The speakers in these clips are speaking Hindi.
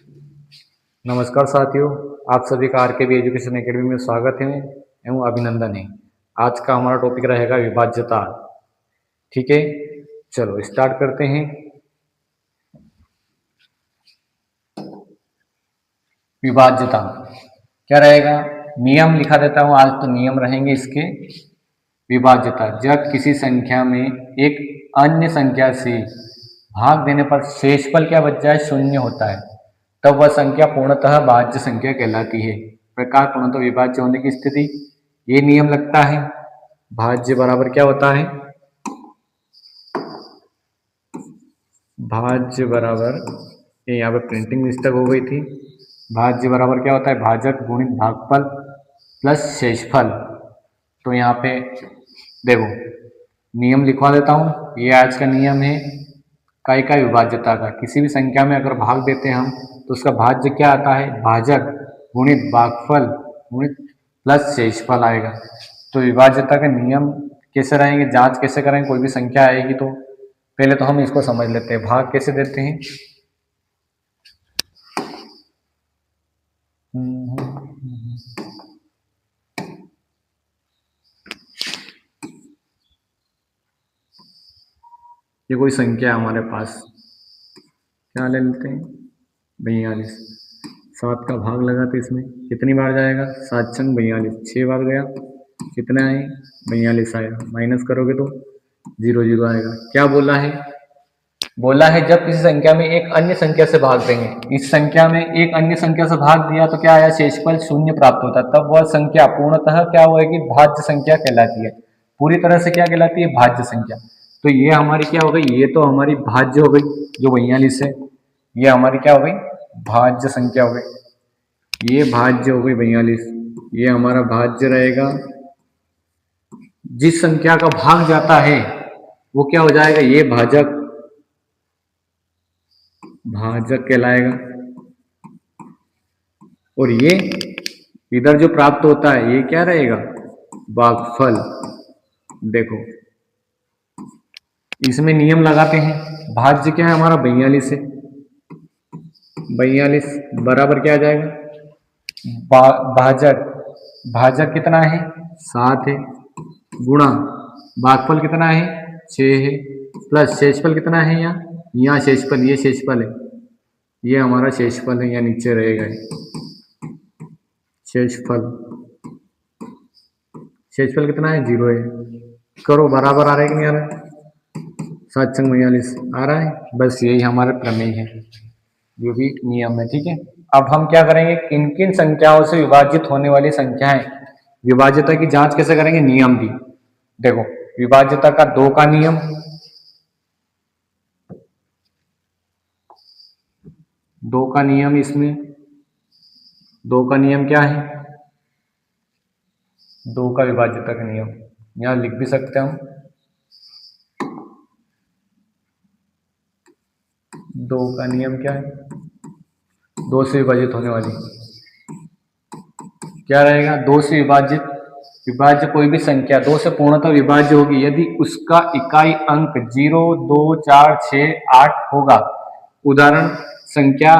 नमस्कार साथियों, आप सभी का आरकेबी एजुकेशन एकेडमी में स्वागत है एवं अभिनंदन है। आज का हमारा टॉपिक रहेगा विभाज्यता। ठीक है, चलो स्टार्ट करते हैं। विभाज्यता क्या रहेगा? नियम लिखा देता हूँ आज, तो नियम रहेंगे इसके। विभाज्यता जब किसी संख्या में एक अन्य संख्या से भाग देने पर शेषफल क्या बच जाए? शून्य होता है, तब वह संख्या पूर्णतः भाज्य संख्या कहलाती है। प्रकार पूर्णतः विभाज्य होने की स्थिति, ये नियम लगता है। भाज्य बराबर क्या होता है? भाज्य बराबर, ये यहाँ पे प्रिंटिंग मिस्टेक हो गई थी। भाज्य बराबर क्या होता है? भाजक गुणित भागफल प्लस शेषफल। तो यहाँ पे देखो, नियम लिखवा देता हूँ। ये आज का नियम है काय का विभाज्यता का। किसी भी संख्या में अगर भाग देते हैं हम, तो उसका भाज्य क्या आता है? भाजक गुणित भागफल गुणित प्लस शेषफल आएगा। तो विभाज्यता के नियम कैसे रहेंगे, जांच कैसे करेंगे? कोई भी संख्या आएगी तो पहले तो हम इसको समझ लेते हैं। भाग कैसे देते हैं? ये कोई संख्या है हमारे पास, क्या ले लेते हैं? 42। 7 का भाग लगाते इसमें, कितनी बार जाएगा? 7 छंग 42, 6 बार गया। कितना है? 42 आया। माइनस करोगे तो 0 0 आएगा। क्या बोला है? बोला है जब किसी संख्या में एक अन्य संख्या से भाग देंगे। इस संख्या में एक अन्य संख्या से भाग दिया तो क्या आया? शेषफल शून्य प्राप्त होता है। तब वह संख्या पूर्णतः क्या होगी? भाज्य संख्या कहलाती है। पूरी तरह से क्या कहलाती है? भाज्य संख्या। तो ये हमारी क्या हो गई? ये तो हमारी भाज्य हो गई, जो 42 है। ये हमारी क्या हो गई? भाज्य संख्या हो गई। ये भाज्य हो गई 42। ये हमारा भाज्य रहेगा। जिस संख्या का भाग जाता है वो क्या हो जाएगा? ये भाजक, भाजक कहलाएगा। और ये इधर जो प्राप्त होता है ये क्या रहेगा? भागफल। देखो, इसमें नियम लगाते हैं। भाज्य क्या है हमारा? 42 है। 42 बराबर क्या आ जाएगा? भाजक, भाजक कितना है? 7 है, गुणा भागफल कितना है? 6 है, प्लस शेषफल कितना है? यहाँ शेषफल, ये शेषफल है, ये हमारा शेषफल है। यहाँ नीचे रहेगा शेषफल। शेषफल कितना है? 0 है। करो, बराबर आ रहा है कि नहीं आ रहा है? 7 छंग 42 आ रहा है। बस यही हमारा प्रमेय है, जो भी नियम है। ठीक है, अब हम क्या करेंगे? किन किन संख्याओं से विभाजित होने वाली संख्याएं, विभाज्यता की जांच कैसे करेंगे? नियम भी देखो। विभाज्यता का 2 का नियम, 2 का नियम, इसमें 2 का नियम क्या है? 2 का विभाज्यता का नियम यहां लिख भी सकते हैं हम। 2 का नियम क्या है? 2 से विभाजित होने वाली क्या रहेगा? 2 से विभाजित, विभाज्य कोई भी संख्या 2 से पूर्णतः विभाज्य होगी यदि उसका इकाई अंक 0, 2, 4, 6, 8 होगा। उदाहरण, संख्या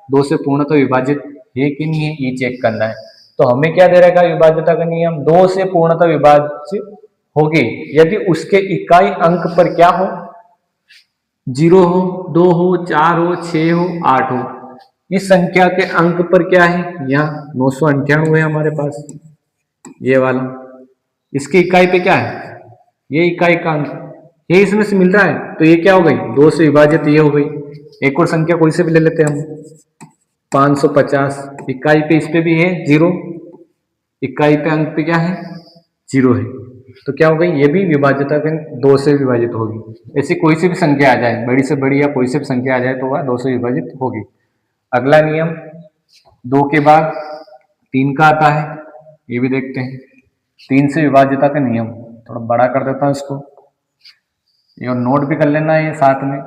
2 से पूर्णतः विभाजित है कि नहीं है, ये चेक करना है। तो हमें क्या दे रहेगा? विभाज्यता का नियम 2 से पूर्णतः विभाज्य होगी यदि उसके इकाई अंक पर क्या हो? 0 हो, 2 हो, 4 हो, 6 हो, 8 हो। इस संख्या के अंक पर क्या है? यहाँ 998 है हमारे पास, ये वाला। इसकी इकाई पे क्या है? ये इकाई का अंक, ये इसमें से मिल रहा है। तो ये क्या हो गई? 2 से विभाजित ये हो गई। एक और संख्या कोई से भी ले लेते हैं हम, 550। इकाई पे इस पे भी है 0, इकाई पे अंक पे क्या है? 0 है। तो क्या हो गई? ये भी विभाज्यता के 2 से विभाजित होगी। ऐसी कोई सी भी संख्या आ जाए, बड़ी से बड़ी या कोई सी भी संख्या आ जाए, तो वह 2 से विभाजित होगी। अगला नियम 2 के बाद 3 का आता है, ये भी देखते हैं। 3 से विभाज्यता का नियम, थोड़ा बड़ा कर देता हूं इसको, ये और नोट भी कर लेना है ये साथ में।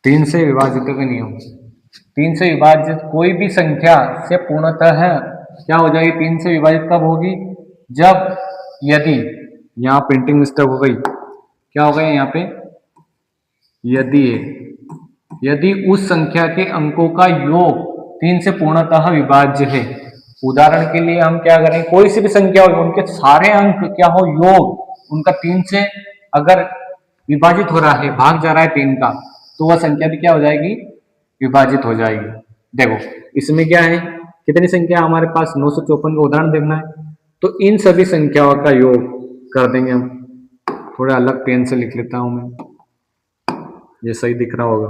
तीन से विभाजित का नियम, 3 से विभाजित कोई भी संख्या से पूर्णतः क्या हो जाएगी, 3 से विभाजित कब होगी, जब यदि, यहाँ प्रिंटिंग मिस्टेक हो गई, क्या हो गया यहाँ पे, यदि उस संख्या के अंकों का योग 3 से पूर्णतः विभाज्य है। उदाहरण के लिए हम क्या करें, कोई सी भी संख्या हो, उनके सारे अंक क्या हो, योग उनका 3 से अगर विभाजित हो रहा है, भाग जा रहा है 3 का, तो वह संख्या भी क्या हो जाएगी, विभाजित हो जाएगी। देखो इसमें क्या है, कितनी संख्या हमारे पास, 954 का उदाहरण देखना है, तो इन सभी संख्याओं का योग कर देंगे हम। थोड़ा अलग पेन से लिख लेता हूं मैं, ये सही दिख रहा होगा,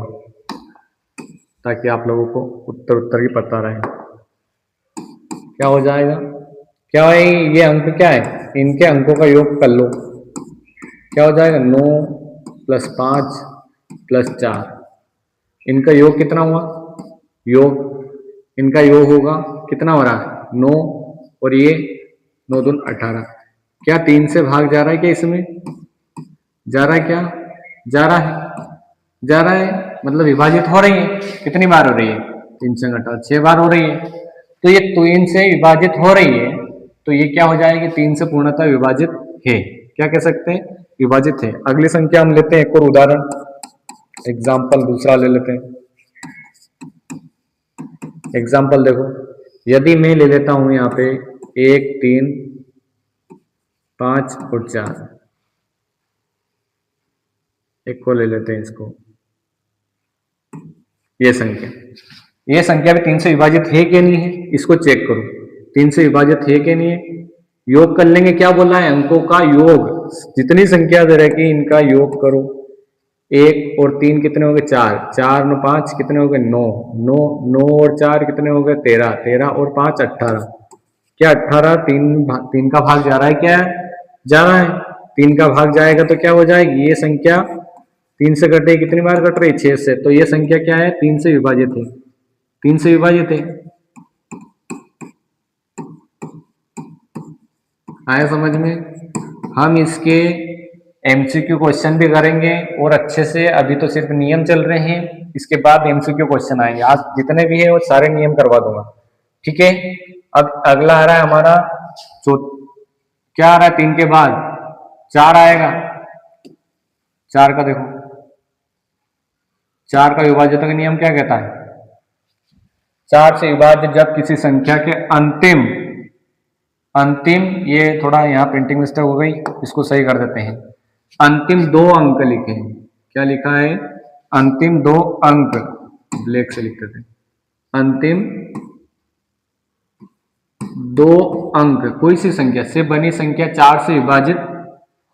ताकि आप लोगों को उत्तर की पता रहे। क्या हो जाएगा, क्या है, ये अंक क्या है, इनके अंकों का योग कर लो, क्या हो जाएगा, 9 + 5 + 4, इनका योग कितना हुआ, इनका योग होगा कितना हो रहा है, 9, और ये 9 दूनी 18, क्या 3 से भाग जा रहा है, क्या इसमें जा रहा है, क्या जा रहा है, मतलब विभाजित हो रही है, कितनी बार हो रही है, 3 से 18, 6 बार हो रही है, तो ये 3 से विभाजित हो रही है, तो ये क्या हो जाएगी, 3 से पूर्णतः विभाजित है, क्या कह सकते हैं, विभाजित है। अगली संख्या हम लेते हैं, एक और उदाहरण, एग्जाम्पल दूसरा ले लेते हैं। एग्जाम्पल देखो, यदि मैं ले लेता हूं यहाँ पे 1, 3, 5 और 4, एक को ले लेते हैं इसको, ये संख्या भी 3 से विभाजित है कि नहीं है, इसको चेक करो, 3 से विभाजित है कि नहीं है, योग कर लेंगे, क्या बोला है, अंकों का योग, जितनी संख्या दे रखी इनका योग करो, 1 और 3 कितने हो गए, 4, 4 और 5 कितने हो गए, 9, 9 और 4 कितने हो गए, 13, 13 और 5 18, क्या 18 3 का भाग जा रहा है, क्या जा रहा है, 3 का भाग जाएगा तो क्या हो जाएगी, ये संख्या 3 से कटे, कितनी बार कट रही, 6 से, तो ये संख्या क्या है, 3 से विभाजित है, 3 से विभाजित है। आया समझ में। हम इसके एमसीक्यू क्वेश्चन भी करेंगे और अच्छे से, अभी तो सिर्फ नियम चल रहे हैं, इसके बाद एमसीक्यू क्वेश्चन आएंगे, आज जितने भी है वो सारे नियम करवा दूंगा, ठीक है। अब अगला आ रहा है हमारा, जो क्या आ रहा है, 3 के बाद 4 आएगा, 4 का देखो, 4 का विभाज्यता का नियम क्या कहता है, 4 से विभाज्य जब किसी संख्या के अंतिम, ये थोड़ा यहाँ प्रिंटिंग मिस्टेक हो गई, इसको सही कर देते हैं, अंतिम 2 अंक लिखे हैं, क्या लिखा है, अंतिम 2 अंक, ब्लैक से लिखते थे, अंतिम 2 अंक कोई सी संख्या से बनी संख्या 4 से विभाजित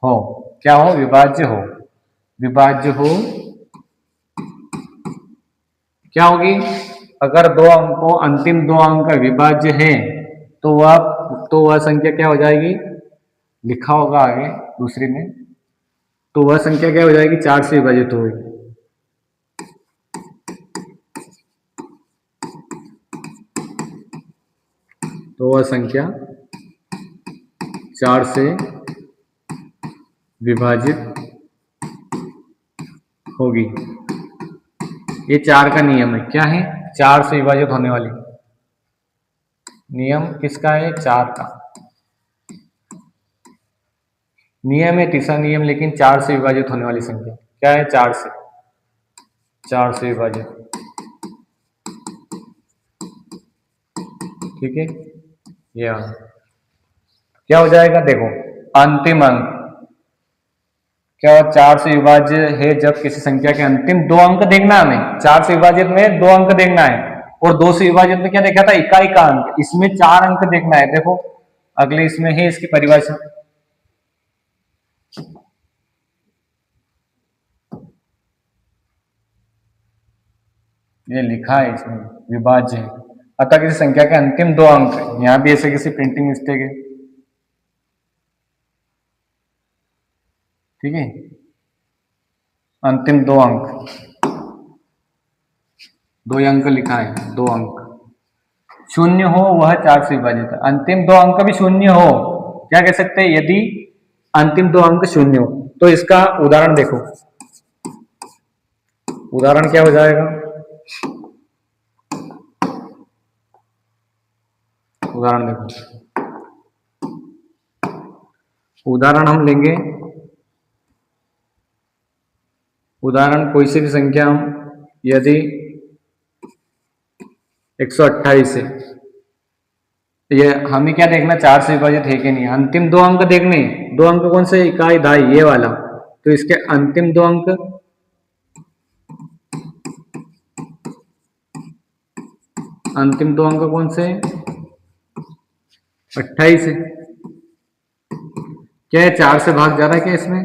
हो, क्या हो, विभाज्य हो, क्या होगी, अगर 2 अंकों, अंतिम 2 अंक विभाज्य है, तो वह संख्या क्या हो जाएगी, लिखा होगा आगे दूसरी में, तो वह संख्या क्या हो जाएगी, 4 से विभाजित होगी, तो वह संख्या 4 से विभाजित होगी। ये 4 का नियम है, क्या है, 4 से विभाजित होने वाली, नियम किसका है, 4 का नियम है, तीसरा नियम, लेकिन 4 से विभाजित होने वाली संख्या क्या है, 4 से विभाजित, ठीक है। ये क्या हो जाएगा, देखो अंतिम अंक क्या, 4 से विभाज्य है जब किसी संख्या के अंतिम 2 अंक देखना है हमें, 4 से विभाजित में 2 अंक देखना है, और 2 से विभाजित में क्या देखा था, इकाई का अंक, इसमें 4 अंक देखना है। देखो अगले इसमें है इसकी परिभाषा, ये लिखा है इसमें, विभाज्य है, अतः किसी संख्या के अंतिम 2 अंक, यहां भी ऐसे किसी प्रिंटिंग मिस्टेक है, ठीक है, अंतिम 2 अंक, 2 अंक लिखा है, 2 अंक शून्य हो, वह 4 से विभाजित है, अंतिम 2 अंक भी शून्य हो, क्या कह सकते हैं, यदि अंतिम 2 अंक शून्य हो, तो इसका उदाहरण देखो, उदाहरण क्या हो जाएगा, उदाहरण देखो, उदाहरण हम लेंगे, उदाहरण कोई सी भी संख्या हम, यदि 128 है, ये हमें क्या देखना, 4 से विभाजित है कि नहीं, अंतिम दो अंक देखने, दो अंक कौन से, इकाई दहाई ये वाला, तो इसके अंतिम दो अंक, अंतिम दो अंक कौन से, 28 है। क्या है, 4 से भाग जा रहा है क्या इसमें,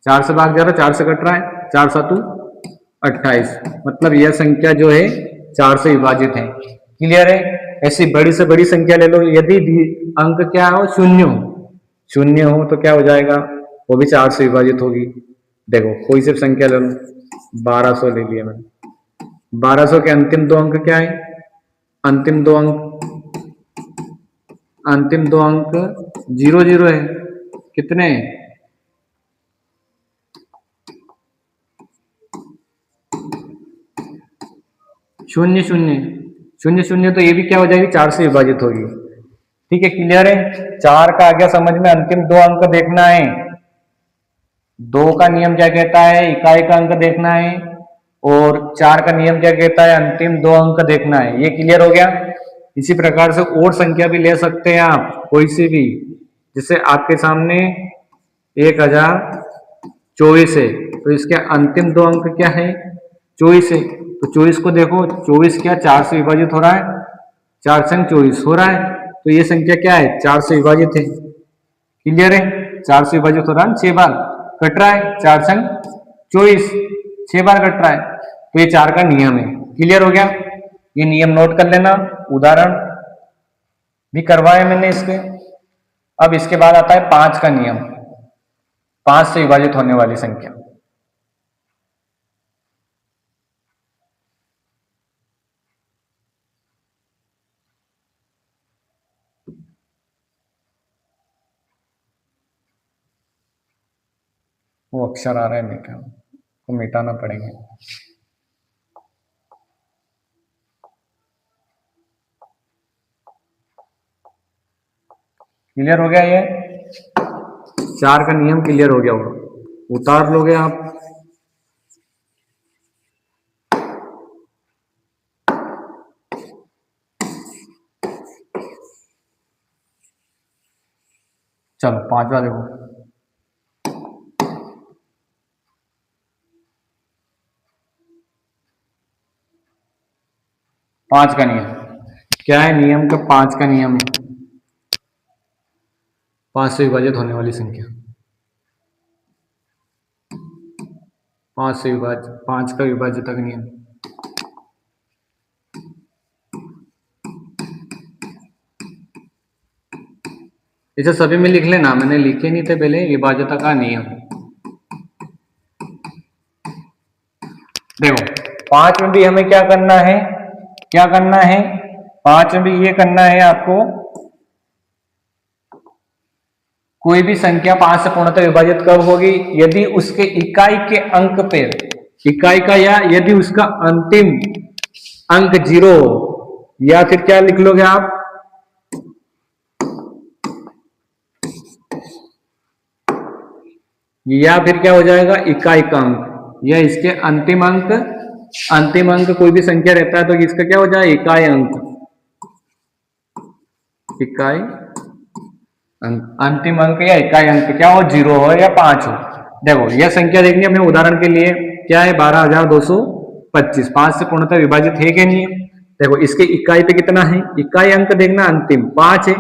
4 से भाग जा रहा है, 4 से कट रहा है, 4 सातु 28, मतलब यह संख्या जो है 4 से विभाजित है। क्लियर है। ऐसी बड़ी से बड़ी संख्या ले लो, यदि अंक क्या हो, शून्य हो, शून्य हो तो क्या हो जाएगा, वो भी 4 से विभाजित होगी। देखो कोई सी संख्या ले लो, 1200 ले लिया मैंने, 1200 के अंतिम दो अंक क्या है, अंतिम दो अंक, अंतिम दो अंक 00 है, कितने, शून्य शून्य शून्य शून्य, तो ये भी क्या हो जाएगी, 4 से विभाजित होगी। ठीक है, क्लियर है। 4 का आ गया समझ में, अंतिम दो अंक देखना है, 2 का नियम क्या कहता है, इकाई का अंक देखना है, और 4 का नियम क्या कहता है, अंतिम दो अंक देखना है। ये क्लियर हो गया। इसी प्रकार से और संख्या भी ले सकते हैं आप, कोई सी भी, जैसे आपके सामने 1024 है, तो इसके अंतिम दो अंक क्या है, 24 है, तो 24 को देखो, 24 क्या 4 से विभाजित हो रहा है, 4 संग 24 हो रहा है, तो ये संख्या क्या है, 4 से विभाजित है। क्लियर है, 4 से विभाजित हो रहा है, 6 बार कट रहा है, 4 संग 24, 6 बार कट रहा है, तो ये 4 का नियम है। क्लियर हो गया, ये नियम नोट कर लेना। उदाहरण भी करवाए मैंने इसके। अब इसके बाद आता है 5 का नियम, 5 से विभाजित होने वाली संख्या। वो अक्षर आ रहा है मीठा, को मिटाना पड़ेगा। क्लियर हो गया, ये 4 का नियम क्लियर हो गया होगा, उतार लोगे आप। चलो 5वां देखो, 5 का नियम क्या है, नियम का 5 का नियम है, 5 से विभाजित होने वाली संख्या, 5 से विभाजित, 5 का विभाज्यता का नियम। इसे सभी में लिख लेना, मैंने लिखे नहीं थे पहले, विभाज्यता का नियम। देखो 5 में भी हमें क्या करना है, क्या करना है, 5 में भी ये करना है आपको, कोई भी संख्या 5 से पूर्णतः विभाजित कब होगी, यदि उसके इकाई के अंक पे, इकाई का, या यदि उसका अंतिम अंक 0 हो, या फिर क्या लिख लोगे आप, या फिर क्या हो जाएगा, इकाई का अंक, या इसके अंतिम अंक, अंतिम अंक कोई भी संख्या रहता है तो इसका क्या हो जाए, इकाई अंक, इकाई अंक, अंतिम अंक या इकाई अंक क्या हो, 0 हो या 5 हो। देखो यह संख्या देखनी है अपने उदाहरण के लिए, क्या है, 12225, 5 से पूर्णतः विभाजित है कि नहीं है। देखो इसके इकाई पे कितना है, इकाई अंक देखना, अंतिम 5 है,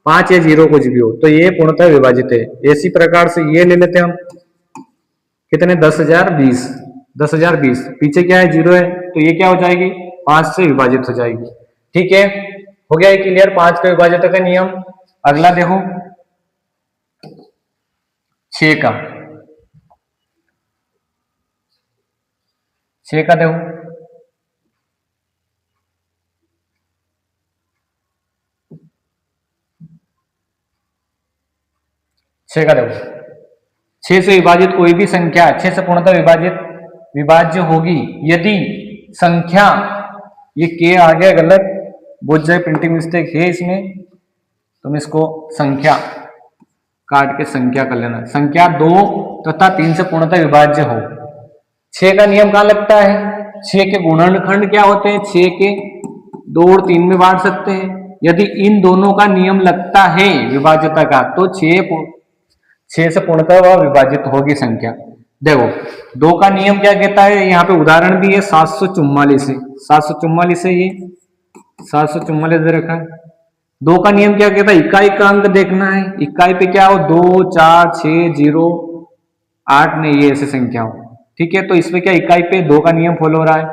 5 या 0 कुछ भी हो, तो ये पूर्णतः विभाजित है। इसी प्रकार से ये ले लेते हैं हम, कितने, 10,020, 10,020, पीछे क्या है, 0 है, तो ये क्या हो जाएगी, 5 से विभाजित हो जाएगी। ठीक है, हो गया ये क्लियर, 5 का विभाजित का नियम। अगला देखो 6 का, 6 का देखो, 6 का देखो, 6 से विभाजित कोई भी संख्या 6 से पूर्णतः विभाजित, विभाज्य होगी यदि संख्या, ये के आ गया गलत, बुझ जाए प्रिंटिंग मिस्टेक है इसमें, तुम इसको संख्या काट के संख्या कर लेना। संख्या 2 तथा 3 से पूर्णतः विभाज्य हो। 6 का नियम कहाँ लगता है? 6 के गुणनखंड क्या होते हैं? 6 के 2 और 3 में बांट सकते हैं। यदि इन दोनों का नियम लगता है विभाज्यता का, तो 6 से पूर्णतः वह विभाजित होगी संख्या। देखो 2 का नियम क्या कहता है, यहाँ पे उदाहरण भी है 744 है, 744 है, ये 744 दे रखा है। 2 का नियम क्या कहता है? इकाई का अंक देखना है। इकाई पे क्या हो? 2 4 6 0 8 नहीं, ये ऐसे संख्या हो। ठीक है, तो इसमें क्या इकाई पे 2 का नियम फॉलो हो रहा है।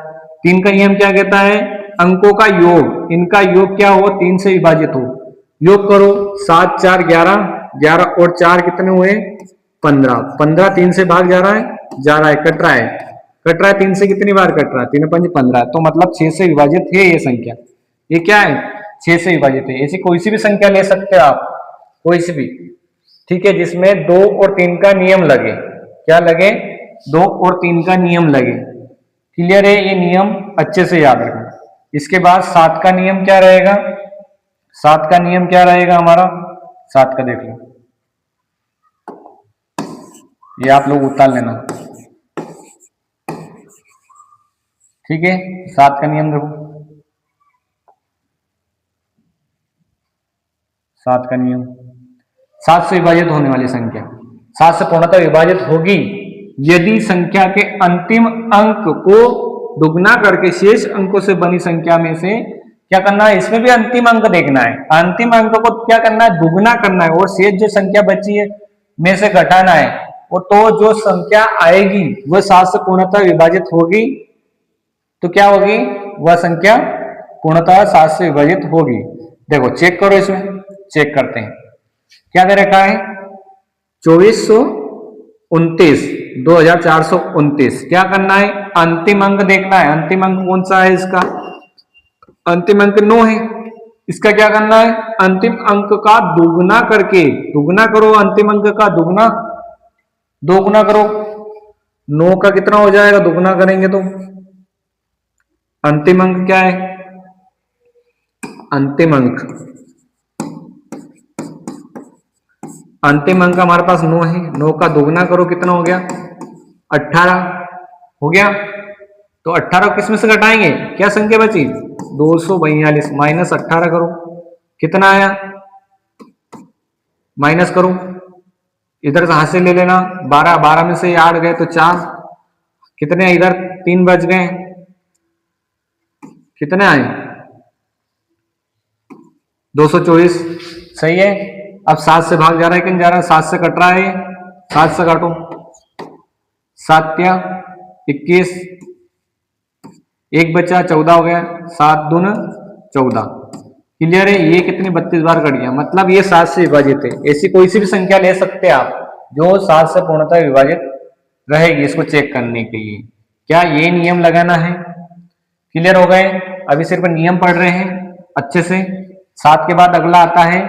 3 का नियम क्या कहता है? अंकों का योग, इनका योग क्या हो? 3 से विभाजित हो। योग करो, 7 4 11, 11 और 4 कितने हुए? 15, 15 3 से भाग जा रहा है, कट रहा है 3 से कितनी बार कट रहा है? 3 5 15, तो मतलब 6 से विभाजित है ये संख्या। ये क्या है? 6 से विभाजित है। ऐसी कोई सी भी संख्या ले सकते हो आप, कोई सी भी, ठीक है, जिसमें 2 और 3 का नियम लगे। क्या लगे? 2 और 3 का नियम लगे। क्लियर है? ये नियम अच्छे से याद रखना। इसके बाद 7 का नियम क्या रहेगा? 7 का नियम क्या रहेगा हमारा? 7 का देख लो, ये आप लोग उतार लेना। ठीक है, 7 का नियम देखो, 7 का नियम, 7 से विभाजित होने वाली संख्या 7 से पूर्णतः विभाजित होगी यदि संख्या के अंतिम अंक को दुगना करके शेष अंकों से बनी संख्या में से क्या करना है? इसमें भी अंतिम अंक देखना है। अंतिम अंक को क्या करना है? दुगना करना है, और शेष जो संख्या बची है में से घटाना है। और तो जो संख्या आएगी वह 7 से पूर्णतः विभाजित होगी, तो क्या होगी? वह संख्या पूर्णतः 7 से विभाजित होगी। देखो चेक करो, इसमें चेक करते हैं क्या दे रखा है? 2429, 2429। क्या करना है? अंतिम अंक देखना है। अंतिम अंक कौन सा है इसका? अंतिम अंक 9 है। इसका क्या करना है? अंतिम अंक का दुगना करके, दुगना करो, अंतिम अंक का दुगना, 2 गुना करो, 9 का कितना हो जाएगा? दुगना करेंगे तो अंतिम अंक क्या है? अंतिम अंक हमारे पास 9 है। 9 का दुगना करो, कितना हो गया? 18 हो गया। तो 18 किसमें से घटाएंगे? क्या संख्या बची? 242 माइनस 18 करो, कितना आया? माइनस करो, इधर से हाथ से ले लेना, 12, 12 में से 8 गए तो 4, कितने? इधर 3 बच गए, कितने आए? 224। सही है। अब 7 से भाग जा रहा है कि नहीं जा रहा है? 7 से कट रहा है, 7 से काटो, 7 या 21, 1 बचा, 14 हो गया, 7 दूना 14। क्लियर है? ये कितनी 32 बार कट गया, मतलब ये 7 से विभाजित है। ऐसी कोई सी भी संख्या ले सकते हैं आप जो 7 से पूर्णतः विभाजित रहेगी, इसको चेक करने के लिए क्या ये नियम लगाना है। क्लियर हो गए? अभी सिर्फ नियम पढ़ रहे हैं अच्छे से। 7 के बाद अगला आता है,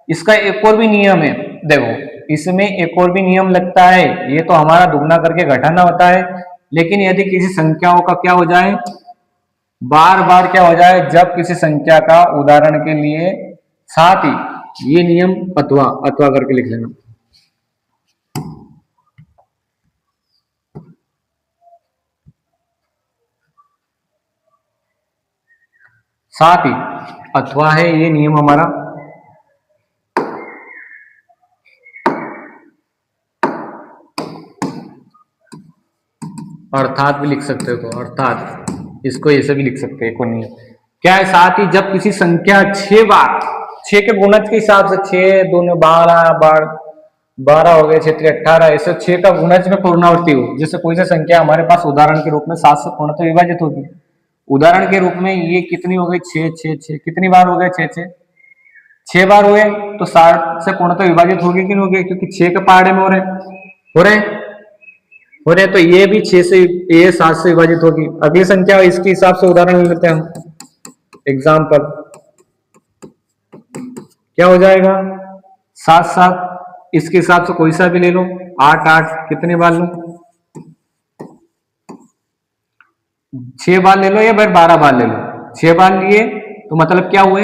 इसका एक और भी नियम है। देखो इसमें एक और भी नियम लगता है, ये तो हमारा दुगना करके घटाना होता है, लेकिन यदि किसी संख्याओं का क्या हो जाए, बार बार क्या हो जाए, जब किसी संख्या का, उदाहरण के लिए साथ ही ये नियम अथवा, अथवा करके लिख लेना, साथ ही अथवा है ये नियम हमारा। अर्थात भी लिख सकते हो, तो अर्थात इसको ऐसे भी लिख सकते हैं, कोई नियम क्या है? साथ ही जब किसी संख्या 6 बार, 6 के गुणज के हिसाब से, 6 दूने 12, 12 हो गए, 6 18, ऐसे 6 का गुणज में पूर्णावृत्ति हो। जैसे कोई सी संख्या हमारे पास उदाहरण के रूप में 7 से पूर्णतः विभाजित होगी, उदाहरण के रूप में ये कितनी हो गई? 6 6 6, कितनी बार हो गए? 6 6 बार हुए, तो 7 से पूर्णतः विभाजित होगी कि नहीं होगी? क्योंकि 6 के पहाड़े में हो रहे, तो ये भी 6 से, ये 7 से विभाजित होगी। अगली संख्या इसके हिसाब से उदाहरण ले लेते हैं हम, एग्जाम्पल क्या हो जाएगा? 7 7, इसके हिसाब से कोई सा भी ले लो, 8 8, कितने बार लो? 6 बार ले लो या फिर 12 बार ले लो। 6 बार लिए तो मतलब क्या हुए,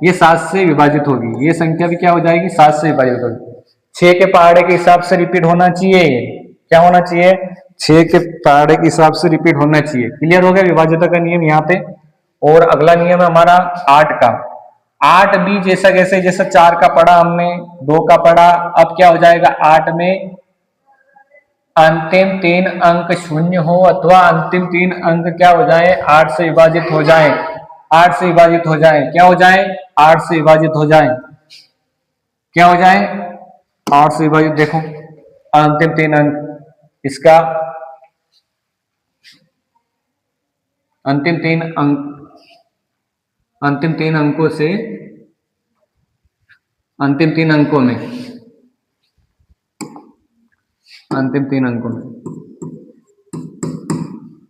ये 7 से विभाजित होगी, ये संख्या भी क्या हो जाएगी 7 से विभाजित होगी। 6 के पहाड़े के हिसाब से रिपीट होना चाहिए, क्या होना चाहिए 6 के पहाड़े के हिसाब से रिपीट होना चाहिए। क्लियर हो गया विभाज्यता का नियम यहाँ पे। और अगला नियम है हमारा 8 का। 8 भी जैसा कैसे, जैसा 4 का पढ़ा हमने, 2 का पढ़ा, अब क्या हो जाएगा 8 में अंतिम 3 अंक शून्य हो अथवा अंतिम 3 अंक क्या हो जाए 8 से विभाजित हो जाए, 8 से विभाजित हो जाए, क्या हो जाए 8 से विभाजित हो जाए, क्या हो जाए 8 से विभाजित। देखो अंतिम 3 अंक, इसका अंतिम 3 अंक, अंतिम 3 अंकों से, अंतिम 3 अंकों में, अंतिम 3 अंकों में,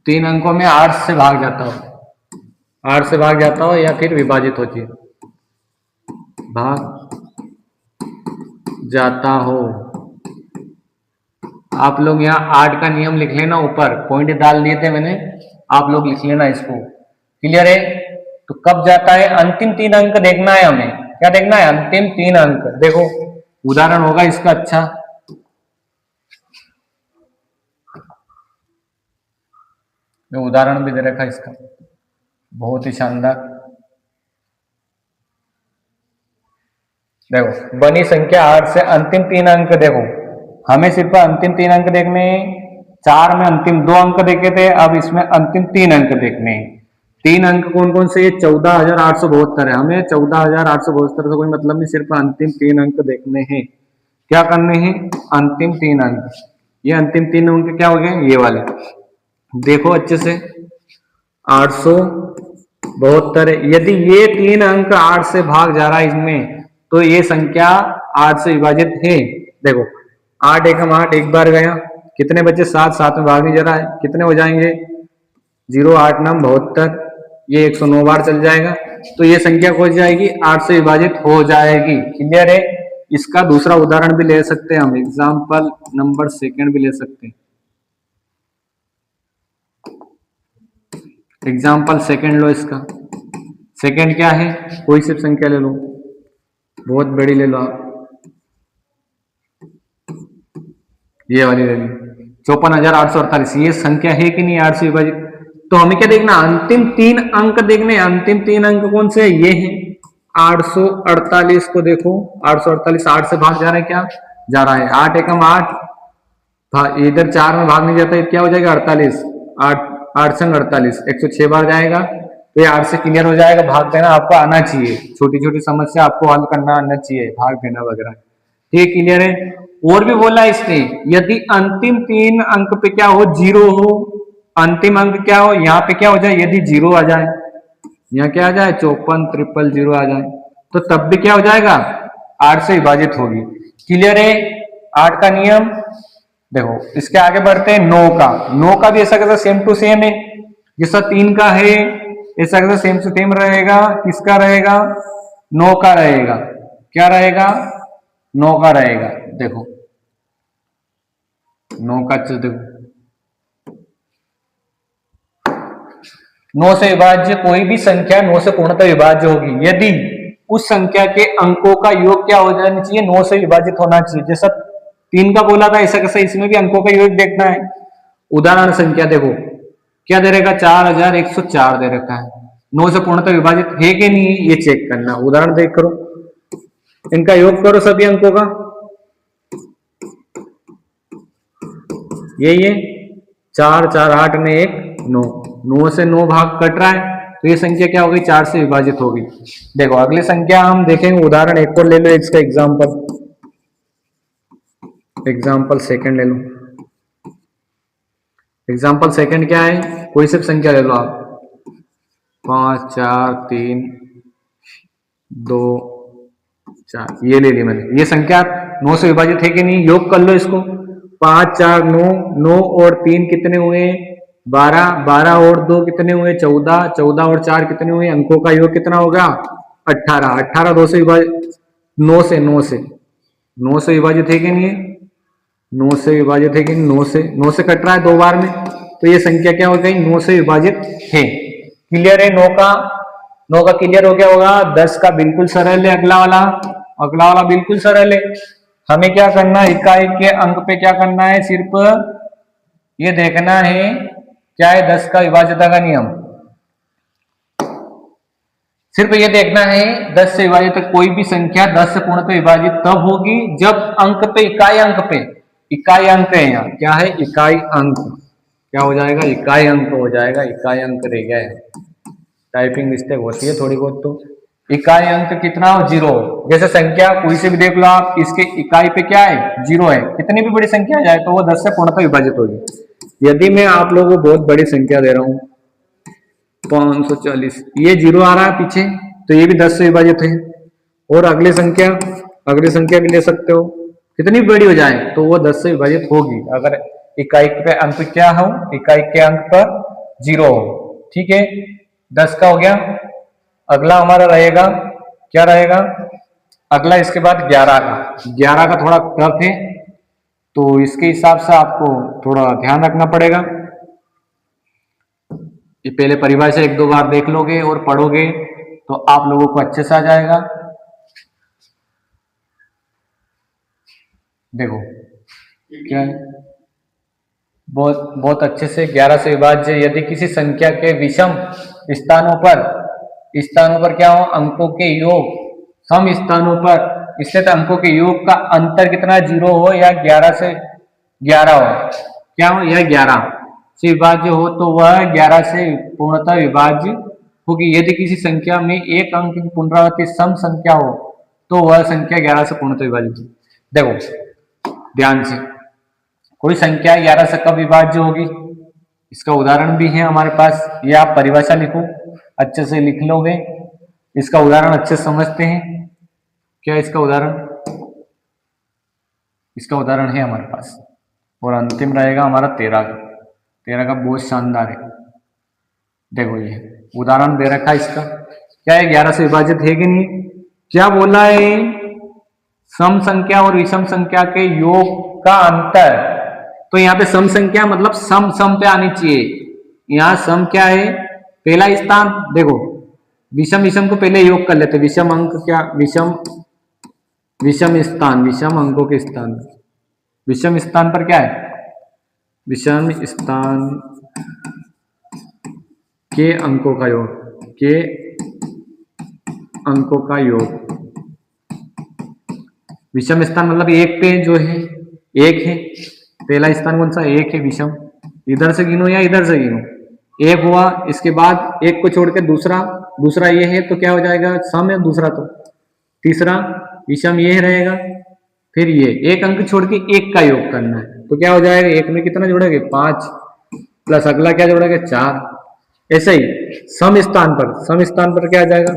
3 अंकों में 8 से भाग जाता हो, 8 से भाग जाता हो या फिर विभाजित होती है, भाग जाता हो। आप लोग यहाँ 8 का नियम लिख लेना, ऊपर पॉइंट डाल दिए थे मैंने, आप लोग लिख लेना इसको। क्लियर है। तो कब जाता है, अंतिम 3 अंक देखना है हमें, क्या देखना है अंतिम 3 अंक। देखो उदाहरण होगा इसका, अच्छा उदाहरण भी दे रखा इसका, बहुत ही शानदार। देखो बनी संख्या 8 से अंतिम 3 अंक, देखो हमें सिर्फ अंतिम 3 अंक देखने हैं, 4 में अंतिम 2 अंक देखे थे, अब इसमें अंतिम 3 अंक देखने हैं। 3 अंक कौन कौन से, 14,872 है, हमें 14,872 से कोई मतलब नहीं, सिर्फ अंतिम 3 अंक देखने हैं। क्या करने हैं, अंतिम 3 अंक। ये अंतिम 3 अंक क्या हो गए, ये वाले देखो अच्छे से, 872। यदि ये 3 अंक 8 से भाग जा रहा है इसमें, तो ये संख्या 8 से विभाजित है। देखो 8 एकम 8, एक बार गया, कितने बचे 7, 7 में भाग नहीं जा रहा है, कितने हो जाएंगे 0, 8 9 72, ये 109 बार चल जाएगा, तो ये संख्या हो जाएगी 8 से विभाजित हो जाएगी। क्लियर है। इसका दूसरा उदाहरण भी ले सकते हैं हम, एग्जाम्पल नंबर 2 भी ले सकते हैं। एग्जाम्पल 2 लो, इसका 2 क्या है, कोई सिर्फ संख्या ले लो, बहुत बड़ी ले लो आप, ये वाली ले ली 54,848। ये संख्या है कि नहीं 8 से विभाजित। तो हमें क्या देखना, अंतिम 3 अंक देखने। अंतिम 3 अंक कौन से, ये है 848 को देखो, 848 8 से भाग जा रहा है, क्या जा रहा है 8 एकम 8, इधर 4 में भाग नहीं जाता, क्या हो जाएगा 48, 8 संग 48, 106 बार जाएगा। तो ये 8 से क्लियर हो जाएगा, भाग देना आपको आना चाहिए, छोटी छोटी समस्या आपको हल करना आना चाहिए, भाग देना वगैरह। ठीक क्लियर है। और भी बोला इसने, यदि अंतिम 3 अंक पे क्या हो, 0 हो, अंतिम अंक क्या हो, यहाँ पे क्या हो जाए, यदि 0 आ जाए, यहाँ क्या आ जाए 54,000 आ जाए, तो तब भी क्या हो जाएगा 8 से विभाजित होगी। क्लियर है 8 का नियम। देखो इसके आगे बढ़ते हैं 9 का। 9 का भी ऐसा कैसा सेम टू सेम है, जैसा 3 का है ऐसा कैसा सेम टू सेम रहेगा। किसका रहेगा, 9 का रहेगा, क्या रहेगा 9 का रहेगा। देखो 9 का, देखो 9 से विभाज्य कोई भी संख्या 9 से पूर्णतः विभाज्य होगी यदि उस संख्या के अंकों का योग क्या हो जाना चाहिए, 9 से विभाजित होना चाहिए। जैसा 3 का बोला था, ऐसा कैसा इसमें भी अंकों का योग देखना है। उदाहरण संख्या देखो क्या दे रखा, 4104 दे रखा है, 9 से पूर्णतः विभाजित है कि नहीं, ये चेक करना। उदाहरण देख करो, इनका योग करो सभी अंकों का, ये 4 4 8 में 1 9, 9 से 9 भाग कट रहा है, तो ये संख्या क्या होगी 4 से विभाजित होगी। देखो अगली संख्या हम देखेंगे, उदाहरण एक और ले लो, इसका एग्जाम्पल 2 ले लो। एग्जाम्पल 2 क्या है, कोई सिर्फ संख्या ले लो आप, 5 4 3 2 4, ये ले ली मैंने। ये संख्या 9 से विभाजित है कि नहीं, योग कर लो इसको। 5 4 9, 9 और 3 कितने हुए 12, 12 और 2 कितने हुए 14, 14 और 4 कितने हुए, अंकों का योग कितना होगा 18, 18 2 से विभाजित, 9 से विभाजित है कि नहीं, 9 से विभाजित है कि 9 से कट रहा है 2 बार में, तो ये संख्या क्या हो गई 9 से विभाजित है। क्लियर है 9 का। 9 का क्लियर हो गया होगा। 10 का बिल्कुल सरल है, अगला वाला बिल्कुल सरल है। हमें क्या करना है, इकाई के अंक पे क्या करना है, सिर्फ ये देखना है क्या है 10 का विभाज्यता का नियम। सिर्फ ये देखना है 10 से विभाजित कोई भी संख्या 10 से पूर्णतः विभाजित तब होगी जब अंक पे, इकाई अंक है, यहाँ क्या है, इकाई अंक क्या हो जाएगा, इकाई अंक हो जाएगा, इकाई अंक रह गया है। टाइपिंग मिस्टेक होती है थोड़ी बहुत, तो इकाई अंक कितना हो, 0। जैसे संख्या कोई से भी देख लो आप, इसके इकाई पे क्या है, 0 है। कितनी भी बड़ी संख्या आ जाए तो वो 10 से पूर्णतः विभाजित होगी। यदि मैं आप लोगों को बहुत बड़ी संख्या दे रहा हूं 540, ये 0 आ रहा है पीछे, तो ये भी 10 से विभाजित है। और अगली संख्या भी ले सकते हो, कितनी बड़ी हो जाए तो वो 10 से विभाजित होगी अगर इकाई पे अंक क्या हो, इकाई के अंक पर 0 हो। ठीक है, 10 का हो गया। अगला हमारा रहेगा, क्या रहेगा अगला, इसके बाद 11 का थोड़ा टफ है, तो इसके हिसाब से आपको थोड़ा ध्यान रखना पड़ेगा। ये पहले परिभाषा 1-2 बार देख लोगे और पढ़ोगे तो आप लोगों को अच्छे से आ जाएगा। देखो क्या है, बहुत अच्छे से 11 से विभाज्य यदि किसी संख्या के विषम स्थानों पर क्या हो, अंकों के योग सम स्थानों पर, इसलिए तो अंकों के योग का अंतर कितना 0 हो या 11 से 11 हो, क्या हो, या 11 से विभाज्य हो तो वह 11 से पूर्णतः विभाज्य होगी। यदि किसी संख्या में एक अंक की पुनरावृत्ति सम संख्या हो तो वह संख्या 11 से पूर्णतः विभाजित होगी। देखो ध्यान से, कोई संख्या 11 से कब विभाज्य होगी, इसका उदाहरण भी है हमारे पास। ये आप परिभाषा लिखो, अच्छे से लिख लोगे, इसका उदाहरण अच्छे से समझते हैं। क्या इसका उदाहरण है हमारे पास, और अंतिम रहेगा हमारा 13 का बहुत शानदार है। देखो ये उदाहरण दे रखा है इसका, क्या है 11 से विभाजित है कि नहीं, क्या बोला है, सम संख्या और विषम संख्या के योग का अंतर। तो यहाँ पे सम संख्या मतलब सम पे आनी चाहिए। यहाँ सम क्या है, पहला स्थान। देखो विषम को पहले योग कर लेते, विषम अंक क्या, विषम अंकों के स्थान, विषम स्थान पर क्या है, विषम स्थान के अंकों का योग, विषम स्थान मतलब एक पे जो है, एक है, पहला स्थान कौन सा, एक है विषम। इधर से गिनो या इधर से गिनो, एक हुआ, इसके बाद एक को छोड़ के दूसरा ये है तो क्या हो जाएगा, सम है दूसरा, तो तीसरा विषम ये रहेगा। फिर ये एक अंक छोड़ के एक का योग करना है तो क्या हो जाएगा, एक में कितना जोड़ेंगे 5 प्लस अगला क्या जोड़ेंगे 4। ऐसे ही सम स्थान पर क्या आ जाएगा,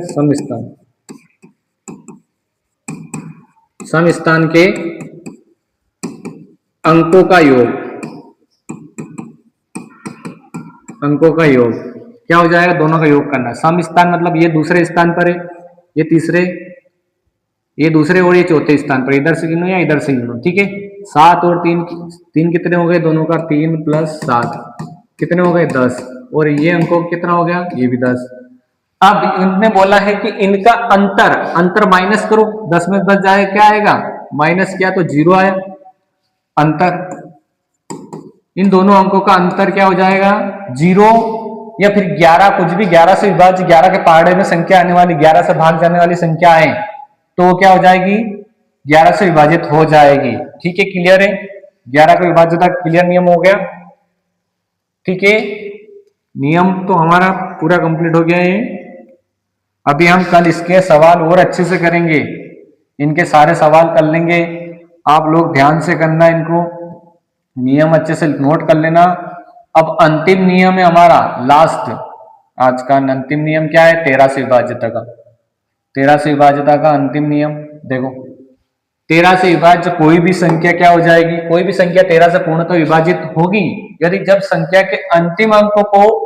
सम स्थान के अंकों का योग क्या हो जाएगा, दोनों का योग करना है। सम स्थान मतलब ये दूसरे स्थान पर है, ये तीसरे, ये दूसरे और ये चौथे स्थान पर, इधर से गिनो या इधर से गिनो। ठीक है, 7 और 3 कितने हो गए, दोनों का 3 प्लस 7 कितने हो गए 10, और ये अंकों कितना हो गया, ये भी 10। अब इन्होंने बोला है कि इनका अंतर माइनस करो, 10 में 10 जाए क्या आएगा, माइनस किया तो 0 आया अंतर। इन दोनों अंकों का अंतर क्या हो जाएगा 0, या फिर 11, कुछ भी 11 से विभाज्य, 11 के पहाड़े में संख्या आने वाली, 11 से भाग जाने वाली संख्या है तो वो क्या हो जाएगी, 11 से विभाजित हो जाएगी। ठीक है, क्लियर है, 11 का विभाज्यता क्लियर नियम हो गया। ठीक है, नियम तो हमारा पूरा कंप्लीट हो गया है। अभी हम कल इसके सवाल और अच्छे से करेंगे, इनके सारे सवाल कर लेंगे। आप लोग ध्यान से करना, इनको नियम अच्छे से नोट कर लेना। अब अंतिम नियम है हमारा लास्ट, आज का अंतिम नियम क्या है, 13 से विभाज्यता का। 13 से विभाज्यता का अंतिम नियम देखो, 13 से विभाज्य कोई भी संख्या क्या हो जाएगी, कोई भी संख्या 13 से पूर्णतः विभाजित होगी यदि जब संख्या के अंतिम अंकों को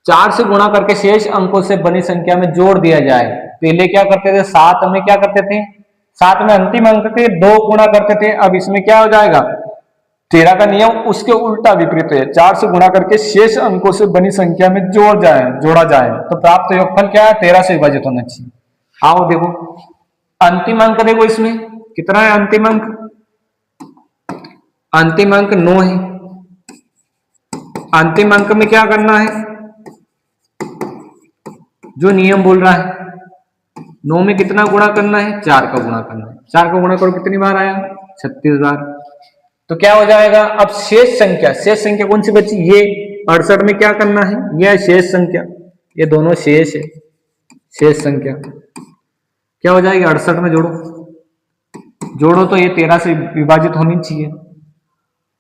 4 से गुणा करके शेष अंकों से बनी संख्या में जोड़ दिया जाए। पहले क्या करते थे, 7 में क्या करते थे, 7 में अंतिम अंक के 2 गुणा करते थे। अब इसमें क्या हो जाएगा, 13 का नियम उसके उल्टा विपरीत है, 4 से गुणा करके शेष अंकों से बनी संख्या में जोड़ा जाए तो प्राप्त योगफल क्या है, 13 से विभाजित होना चाहिए। आओ देखो अंतिम अंक देखो, इसमें कितना है अंतिम अंक, अंतिम अंक 9 है। अंतिम अंक में क्या करना है, जो नियम बोल रहा है 9 में कितना गुणा करना है, 4 का गुणा करना है। 4 का गुणा करो कितनी बार आया, 36 बार। तो क्या हो जाएगा, अब शेष संख्या कौन सी बची, ये 68 में क्या करना है, यह शेष संख्या, ये दोनों शेष है, शेष संख्या क्या हो जाएगी 68 में जोड़ो तो ये 13 से विभाजित होनी चाहिए।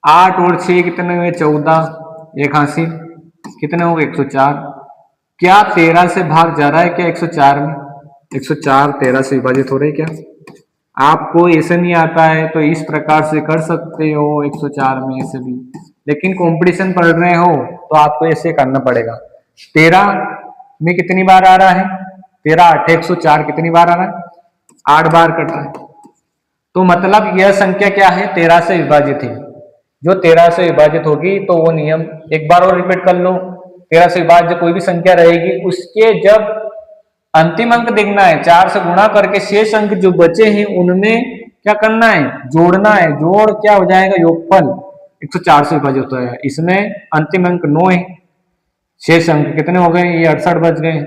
8 और 6 कितने हुए, 14, एक हासिल कितने हो गए 104। क्या 13 से भाग जा रहा है क्या 104 में, 104 13 से विभाजित हो रही है क्या। आपको ऐसे नहीं आता है तो इस प्रकार से कर सकते हो 104 में ऐसे भी, लेकिन कंपटीशन पढ़ रहे हो तो आपको ऐसे करना पड़ेगा। 13 में कितनी बार आ रहा है, 13 8 104 कितनी बार आ रहा है, 8 बार कट रहा है। तो मतलब यह संख्या क्या है, 13 से विभाजित है। जो 13 से विभाजित होगी तो वो नियम एक बार और रिपीट कर लो, 13 से विभाज्य कोई भी संख्या रहेगी उसके जब अंतिम अंक देखना है, 4 से गुणा करके शेष अंक जो बचे हैं उनमें क्या करना है, जोड़ना है। जोड़ क्या हो जाएगा, योगफल 104 से विभाजित होता है। इसमें अंतिम अंक 9 है, शेष अंक कितने हो गए, ये 68 बच गए।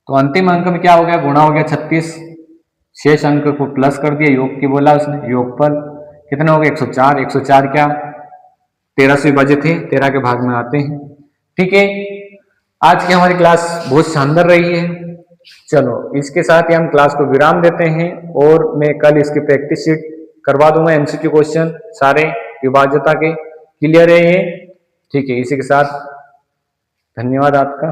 तो अंतिम अंक में क्या हो गया, गुणा हो गया 36, शेष अंक को प्लस कर दिया, योग की बोला उसने, योगफल कितने हो गए 104। 104 क्या 13 से विभाजित है, 13 के भाग में आते हैं। ठीक है, आज की हमारी क्लास बहुत शानदार रही है। चलो इसके साथ ही हम क्लास को विराम देते हैं और मैं कल इसकी प्रैक्टिस शीट करवा दूंगा, एमसीक्यू क्वेश्चन सारे विभाज्यता के क्लियर है ये। ठीक है, इसी के साथ धन्यवाद आपका।